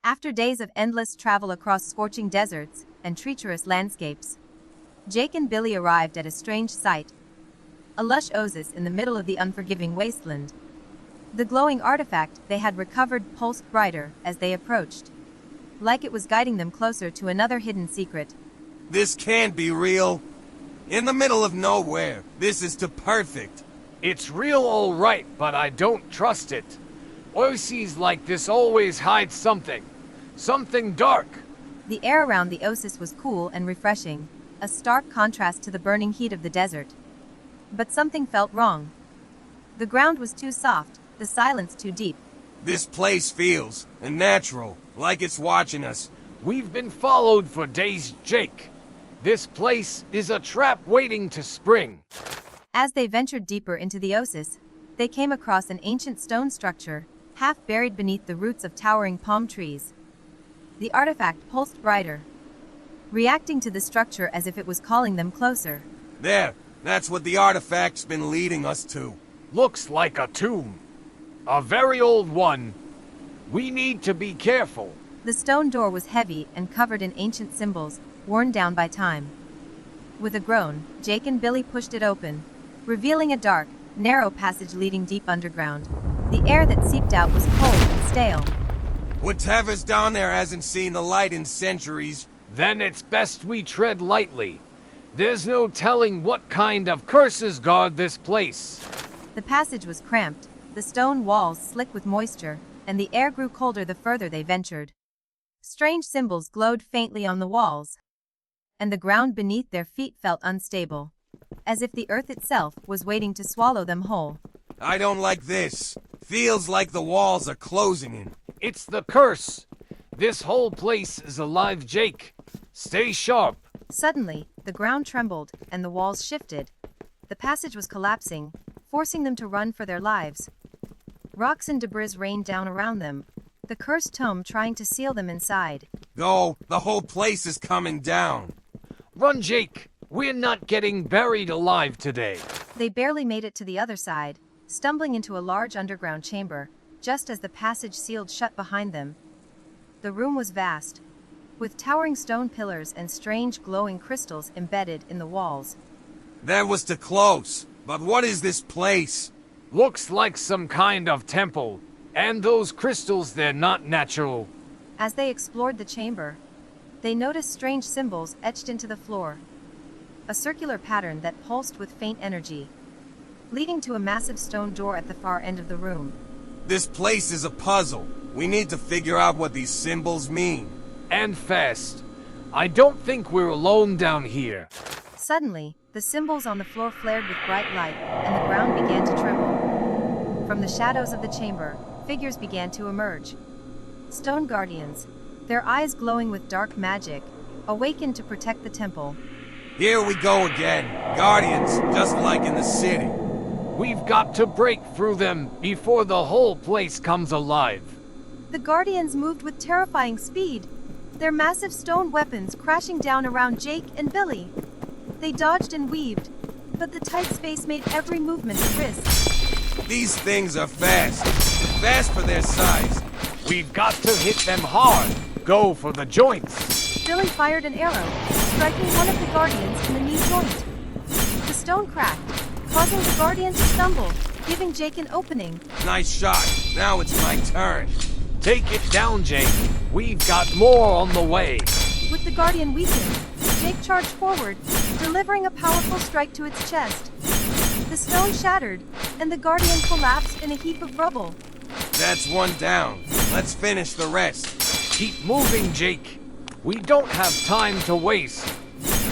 After days of endless travel across scorching deserts and treacherous landscapes, Jake and Billy arrived at a strange sight, a lush oasis in the middle of the unforgiving wasteland. The glowing artifact they had recovered pulsed brighter as they approached, like it was guiding them closer to another hidden secret. This can't be real. In the middle of nowhere, this is too perfect. It's real all right, but I don't trust it. Oases like this always hide something. Something dark. The air around the oasis was cool and refreshing, a stark contrast to the burning heat of the desert. But something felt wrong. The ground was too soft, the silence too deep. This place feels unnatural, like it's watching us. We've been followed for days, Jake. This place is a trap waiting to spring. As they ventured deeper into the oasis, they came across an ancient stone structure, half buried beneath the roots of towering palm trees. The artifact pulsed brighter, reacting to the structure as if it was calling them closer. There, that's what the artifact's been leading us to. Looks like a tomb. A very old one. We need to be careful. The stone door was heavy and covered in ancient symbols, worn down by time. With a groan, Jake and Billy pushed it open, revealing a dark, narrow passage leading deep underground. The air that seeped out was cold and stale. Whatever's down there hasn't seen the light in centuries. Then it's best we tread lightly. There's no telling what kind of curses guard this place. The passage was cramped, the stone walls slick with moisture, and the air grew colder the further they ventured. Strange symbols glowed faintly on the walls, and the ground beneath their feet felt unstable, as if the earth itself was waiting to swallow them whole. I don't like this. Feels like the walls are closing in. It's the curse. This whole place is alive, Jake. Stay sharp. Suddenly, the ground trembled, and the walls shifted. The passage was collapsing, forcing them to run for their lives. Rocks and debris rained down around them, the cursed tome trying to seal them inside. Go, the whole place is coming down. Run, Jake. We're not getting buried alive today. They barely made it to the other side, stumbling into a large underground chamber, just as the passage sealed shut behind them. The room was vast, with towering stone pillars and strange glowing crystals embedded in the walls. That was too close. But what is this place? Looks like some kind of temple. And those crystals, they're not natural. As they explored the chamber, they noticed strange symbols etched into the floor. A circular pattern that pulsed with faint energy, leading to a massive stone door at the far end of the room. This place is a puzzle. We need to figure out what these symbols mean. And fast. I don't think we're alone down here. Suddenly, the symbols on the floor flared with bright light, and the ground began to tremble. From the shadows of the chamber, figures began to emerge. Stone guardians, their eyes glowing with dark magic, awakened to protect the temple. Here we go again. Guardians, just like in the city. We've got to break through them before the whole place comes alive. The guardians moved with terrifying speed, their massive stone weapons crashing down around Jake and Billy. They dodged and weaved, but the tight space made every movement a risk. These things are fast. Fast for their size. We've got to hit them hard. Go for the joints. Billy fired an arrow, striking one of the guardians in the knee joint. The stone cracked, causing the guardian to stumble, giving Jake an opening. Nice shot. Now it's my turn. Take it down, Jake. We've got more on the way. With the guardian weakened, Jake charged forward, delivering a powerful strike to its chest. The stone shattered, and the guardian collapsed in a heap of rubble. That's one down. Let's finish the rest. Keep moving, Jake. We don't have time to waste.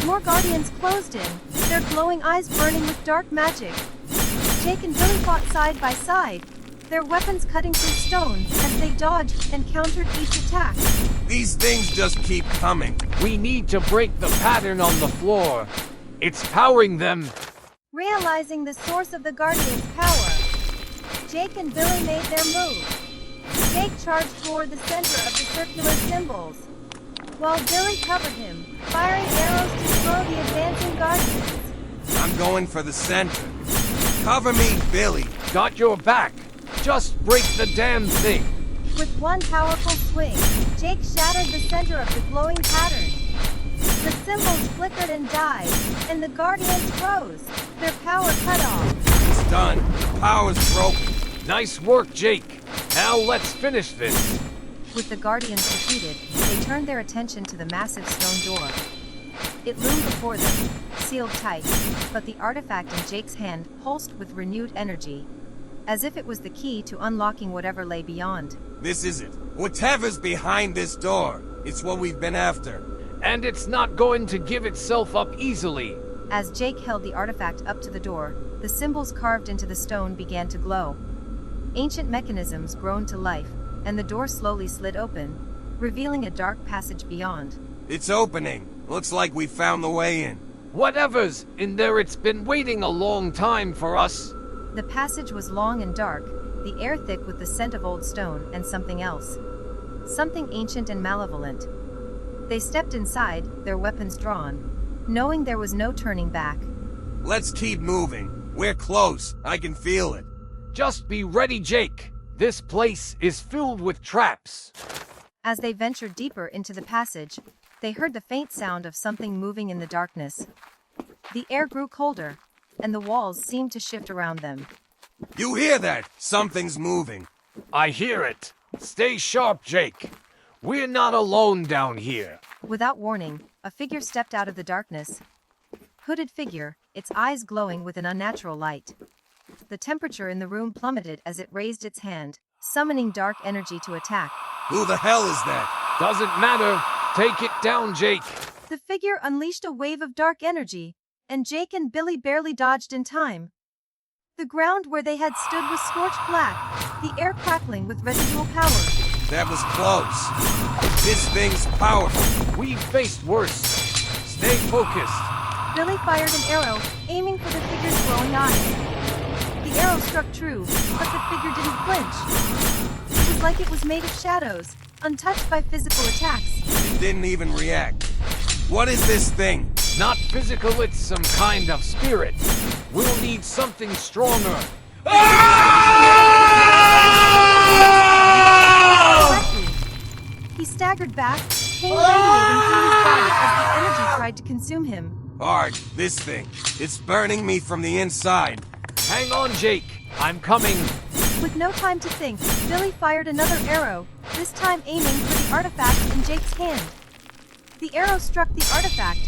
More guardians closed in, their glowing eyes burning with dark magic. Jake and Billy fought side by side, their weapons cutting through stone as they dodged and countered each attack. These things just keep coming. We need to break the pattern on the floor. It's powering them. Realizing the source of the Guardian's power, Jake and Billy made their move. Jake charged toward the center of the circular symbols, while Billy covered him, firing arrows to slow the advancing Guardians. I'm going for the center. Cover me, Billy. Got your back. Just break the damn thing. With one powerful swing, Jake shattered the center of the glowing pattern. The symbols flickered and died, and the guardians froze, their power cut off. It's done. The power's broken. Nice work, Jake. Now let's finish this. With the guardians defeated, they turned their attention to the massive stone door. It loomed before them, sealed tight, but the artifact in Jake's hand pulsed with renewed energy, as if it was the key to unlocking whatever lay beyond. This is it. Whatever's behind this door, it's what we've been after. And it's not going to give itself up easily. As Jake held the artifact up to the door, the symbols carved into the stone began to glow. Ancient mechanisms groaned to life, and the door slowly slid open, revealing a dark passage beyond. It's opening. Looks like we found the way in. Whatever's in there, it's been waiting a long time for us. The passage was long and dark, the air thick with the scent of old stone and something else. Something ancient and malevolent. They stepped inside, their weapons drawn, knowing there was no turning back. Let's keep moving. We're close. I can feel it. Just be ready, Jake. This place is filled with traps. As they ventured deeper into the passage, they heard the faint sound of something moving in the darkness. The air grew colder, and the walls seemed to shift around them. You hear that? Something's moving. I hear it. Stay sharp, Jake. We're not alone down here. Without warning, a figure stepped out of the darkness. Hooded figure, its eyes glowing with an unnatural light. The temperature in the room plummeted as it raised its hand, summoning dark energy to attack. Who the hell is that? Doesn't matter. Take it down, Jake. The figure unleashed a wave of dark energy, and Jake and Billy barely dodged in time. The ground where they had stood was scorched black, the air crackling with residual power. That was close. This thing's powerful. We've faced worse. Stay focused. Billy fired an arrow, aiming for the figure's glowing eyes. The arrow struck true, but the figure didn't flinch. It was like it was made of shadows, untouched by physical attacks. It didn't even react. What is this thing? Not physical, it's some kind of spirit. We'll need something stronger. He staggered back, pain radiating through his body as the energy tried to consume him. Hard, this thing. It's burning me from the inside. Hang on, Jake. I'm coming. With no time to think, Billy fired another arrow, this time aiming for the artifact in Jake's hand. The arrow struck the artifact,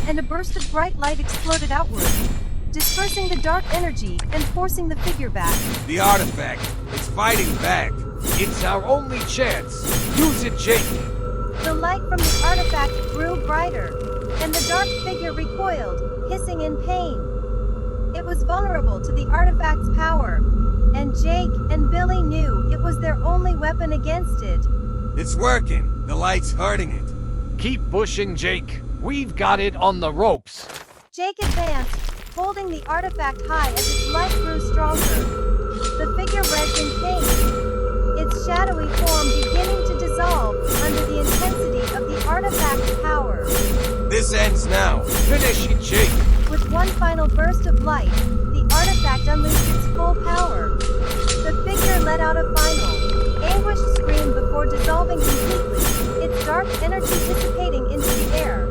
and a burst of bright light exploded outward, dispersing the dark energy and forcing the figure back. The artifact. It's fighting back. It's our only chance. Use it, Jake. The light from the artifact grew brighter, and the dark figure recoiled, hissing in pain. It was vulnerable to the artifact's power, and Jake and Billy knew it was their only weapon against it. It's working. The light's hurting it. Keep pushing, Jake. We've got it on the ropes. Jake advanced, holding the artifact high as its light grew stronger. The figure writhed in pain, its shadowy form beginning to dissolve under the intensity of the artifact's power. This ends now. Finish it, Jake. With one final burst of light, the artifact unleashed its full power. The figure let out a final, anguished scream before dissolving completely, its dark energy dissipating into the air.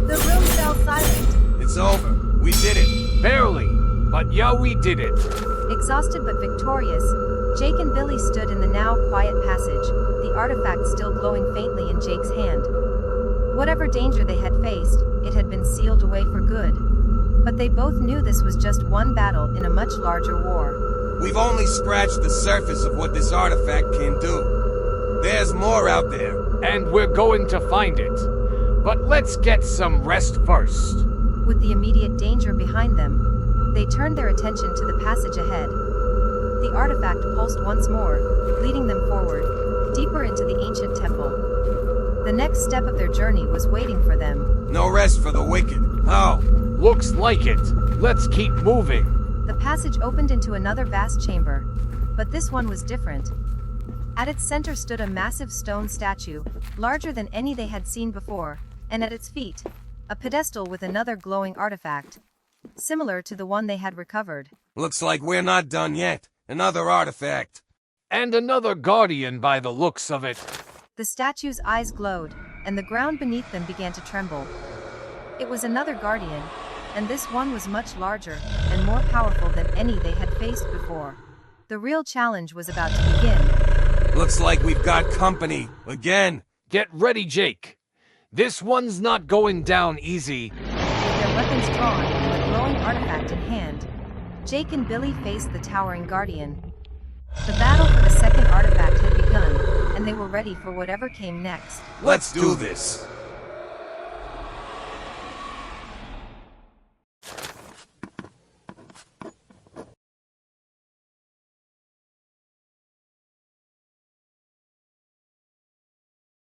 The room fell silent. It's over. We did it. Barely. But yeah, we did it. Exhausted but victorious, Jake and Billy stood in the now quiet passage, the artifact still glowing faintly in Jake's hand. Whatever danger they had faced, it had been sealed away for good. But they both knew this was just one battle in a much larger war. We've only scratched the surface of what this artifact can do. There's more out there. And we're going to find it. But let's get some rest first. With the immediate danger behind them, they turned their attention to the passage ahead. The artifact pulsed once more, leading them forward, deeper into the ancient temple. The next step of their journey was waiting for them. No rest for the wicked. How? Looks like it. Let's keep moving. The passage opened into another vast chamber, but this one was different. At its center stood a massive stone statue, larger than any they had seen before, and at its feet, a pedestal with another glowing artifact, similar to the one they had recovered. Looks like we're not done yet. Another artifact. And another guardian by the looks of it. The statue's eyes glowed, and the ground beneath them began to tremble. It was another guardian, and this one was much larger and more powerful than any they had faced before. The real challenge was about to begin. Looks like we've got company again. Get ready, Jake. This one's not going down easy. With their weapons drawn and the glowing artifact in hand, Jake and Billy faced the towering guardian. The battle for the second artifact had begun, and they were ready for whatever came next. Let's do this.